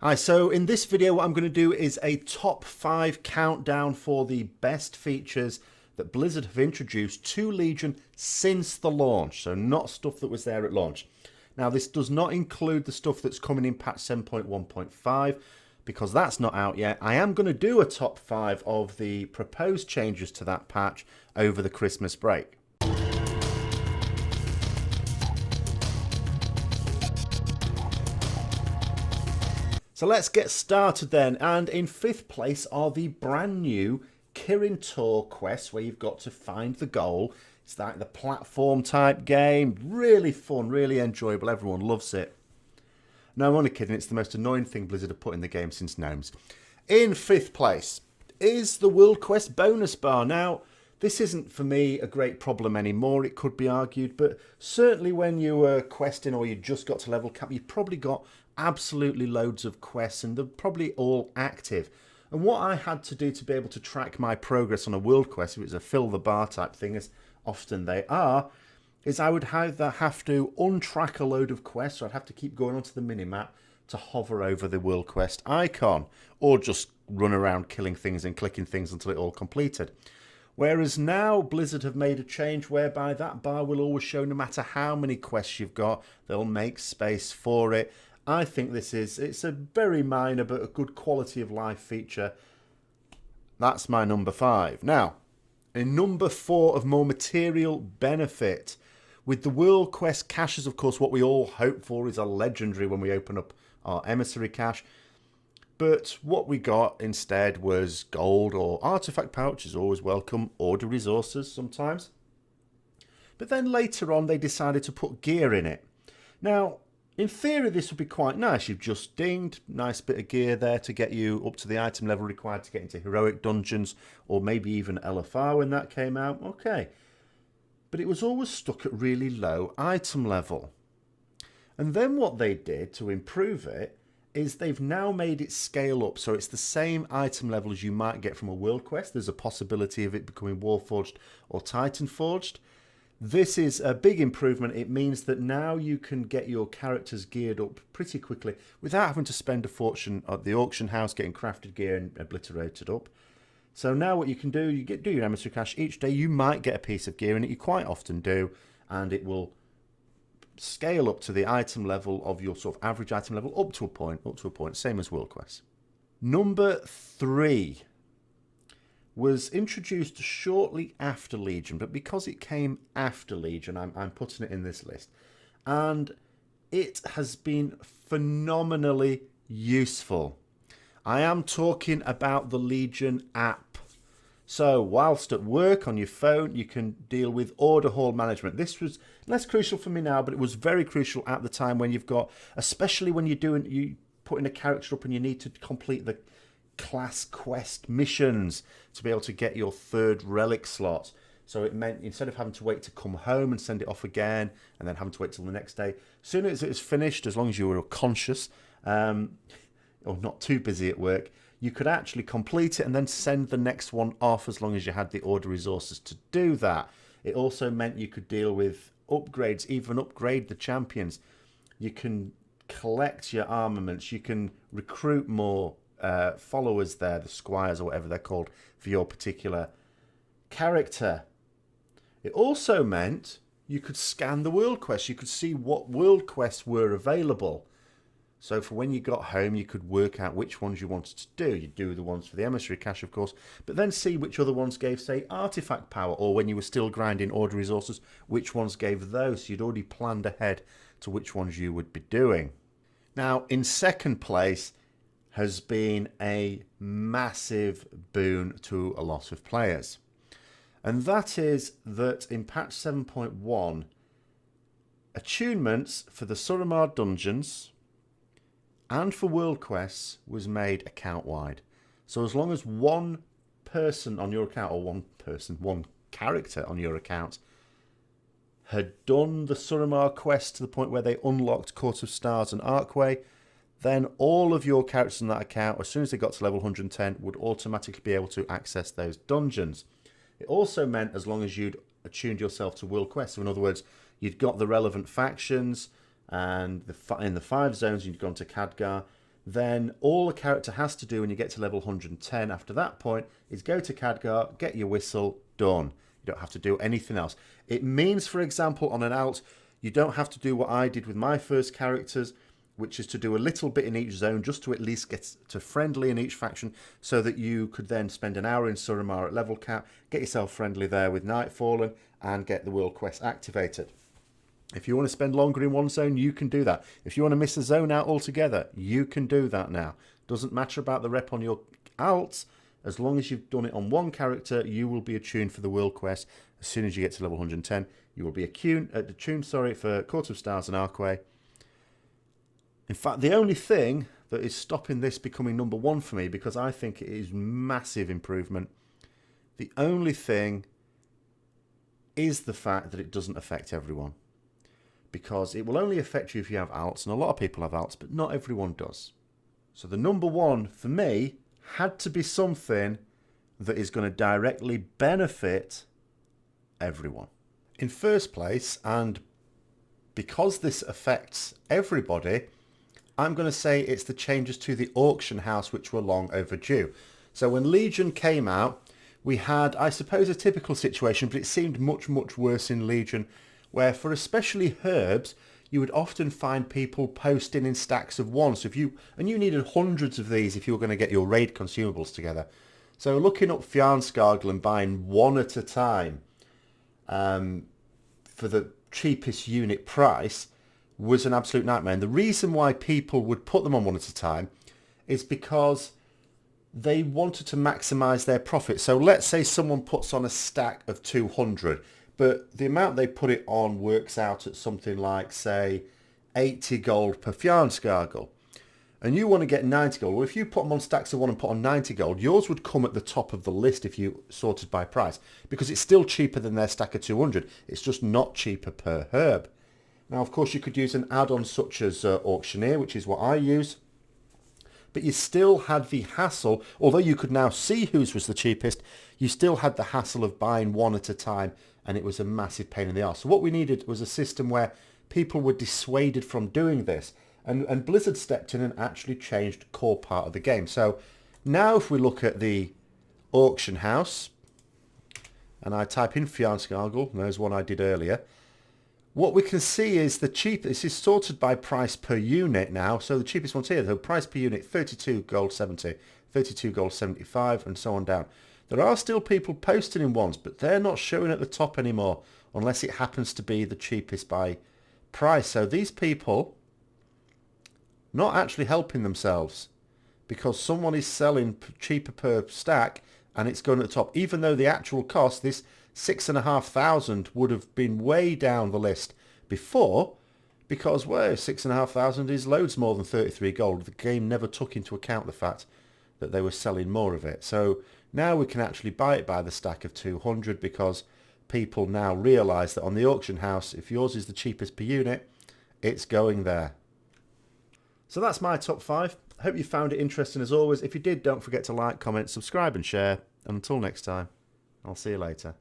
Hi, so in this video what I'm going to do is a top 5 countdown for the best features that Blizzard have introduced to Legion since the launch, so not stuff that was there at launch. Now this does not include the stuff that's coming in patch 7.1.5 because that's not out yet. I am going to do a top 5 of the proposed changes to that patch over the Christmas break. So let's get started then, and in 5th place are the brand new Kirin Tor quests where you've got to find the goal. It's like the platform type game, really fun, really enjoyable, everyone loves it. No, I'm only kidding, it's the most annoying thing Blizzard have put in the game since Gnomes. In 5th place is the World Quest bonus bar. Now, this isn't for me a great problem anymore, it could be argued, but certainly when you were questing or you just got to level cap, you probably got absolutely loads of quests and they're probably all active. And what I had to do to be able to track my progress on a world quest, if it was a fill the bar type thing, as often they are, is I would either have to untrack a load of quests, or I'd have to keep going onto the minimap to hover over the world quest icon, or just run around killing things and clicking things until it all completed. Whereas now Blizzard have made a change whereby that bar will always show no matter how many quests you've got, they'll make space for it. I think it's a very minor but a good quality of life feature. That's my number 5. Now, in number 4 of more material benefit, with the World Quest caches, of course, what we all hope for is a legendary when we open up our emissary cache. But what we got instead was gold or artifact pouches, always welcome, order resources sometimes. But then later on they decided to put gear in it. Now, in theory, this would be quite nice. You've just dinged, nice bit of gear there to get you up to the item level required to get into heroic dungeons, or maybe even LFR when that came out. Okay. But it was always stuck at really low item level. And then what they did to improve it is they've now made it scale up. So it's the same item level as you might get from a world quest. There's a possibility of it becoming Warforged or Titan Forged. This is a big improvement. It means that now you can get your characters geared up pretty quickly without having to spend a fortune at the auction house getting crafted gear and obliterated up. So now what you can do, you do your emissary cache each day. You might get a piece of gear in it. You quite often do, and it will scale up to the item level of your sort of average item level up to a point, same as World Quest. Number 3 was introduced shortly after Legion, but because it came after Legion, I'm putting it in this list. And it has been phenomenally useful. I am talking about the Legion app. So whilst at work on your phone, you can deal with order hall management. This was less crucial for me now, but it was very crucial at the time when you've got, especially when you putting a character up and you need to complete the class quest missions to be able to get your 3rd relic slot. So it meant instead of having to wait to come home and send it off again and then having to wait till the next day, as soon as it was finished, as long as you were conscious or not too busy at work, you could actually complete it and then send the next one off as long as you had the order resources to do that. It also meant you could deal with upgrades, even upgrade the champions. You can collect your armaments, you can recruit more followers there, the squires or whatever they're called, for your particular character. It also meant you could scan the world quests. You could see what world quests were available. So for when you got home, you could work out which ones you wanted to do. You'd do the ones for the emissary cache, of course, but then see which other ones gave, say, artifact power, or when you were still grinding order resources, which ones gave those. So you'd already planned ahead to which ones you would be doing. Now, in 2nd place has been a massive boon to a lot of players. And that is that in patch 7.1, attunements for the Suramar dungeons and for world quests was made account-wide. So as long as one person on your account, or one character on your account, had done the Suramar quest to the point where they unlocked Court of Stars and Archway, then all of your characters on that account, as soon as they got to level 110, would automatically be able to access those dungeons. It also meant as long as you'd attuned yourself to world quests, so in other words, you'd got the relevant factions, and in the 5 zones you'd gone to Khadgar, then all the character has to do when you get to level 110 after that point is go to Khadgar, get your whistle, done. You don't have to do anything else. It means, for example, on an alt, you don't have to do what I did with my first characters, which is to do a little bit in each zone just to at least get to friendly in each faction so that you could then spend an hour in Suramar at level cap, get yourself friendly there with Nightfallen and get the world quest activated. If you want to spend longer in one zone, you can do that. If you want to miss a zone out altogether, you can do that now. Doesn't matter about the rep on your alts. As long as you've done it on one character, you will be attuned for the world quest. As soon as you get to level 110, you will be attuned for Court of Stars and Archway. In fact, the only thing that is stopping this becoming number one for me, because I think it is massive improvement, the only thing is the fact that it doesn't affect everyone. Because it will only affect you if you have alts, and a lot of people have alts, but not everyone does. So the number one for me had to be something that is going to directly benefit everyone. In first place, and because this affects everybody, I'm going to say it's the changes to the auction house which were long overdue. So when Legion came out, we had, I suppose, a typical situation, but it seemed much, much worse in Legion, where for especially herbs, you would often find people posting in stacks of one. So you needed hundreds of these if you were going to get your raid consumables together. So looking up Fjarnskargl and buying one at a time for the cheapest unit price was an absolute nightmare. And the reason why people would put them on one at a time is because they wanted to maximize their profit. So let's say someone puts on a stack of 200, but the amount they put it on works out at something like, say, 80 gold per Fjarnskargl. And you want to get 90 gold. Well, if you put them on stacks of one and put on 90 gold, yours would come at the top of the list if you sorted by price, because it's still cheaper than their stack of 200. It's just not cheaper per herb. Now, of course, you could use an add-on such as Auctioneer, which is what I use. But you still had the hassle, although you could now see whose was the cheapest, you still had the hassle of buying one at a time, and it was a massive pain in the arse. So what we needed was a system where people were dissuaded from doing this. And Blizzard stepped in and actually changed the core part of the game. So now if we look at the auction house, and I type in Fjarnskargl, there's one I did earlier, what we can see is the cheapest, this is sorted by price per unit now, so the cheapest one's here, the price per unit, 32 gold 70, 32 gold 75, and so on down. There are still people posting in ones, but they're not showing at the top anymore, unless it happens to be the cheapest by price. So these people not actually helping themselves, because someone is selling cheaper per stack, and it's going at the top, even though the actual cost, this 6,500 would have been way down the list before, because, well, 6,500 is loads more than 33 gold. The game never took into account the fact that they were selling more of it. So now we can actually buy it by the stack of 200, because people now realise that on the auction house, if yours is the cheapest per unit, it's going there. So that's my top 5. Hope you found it interesting as always. If you did, don't forget to like, comment, subscribe and share. And until next time, I'll see you later.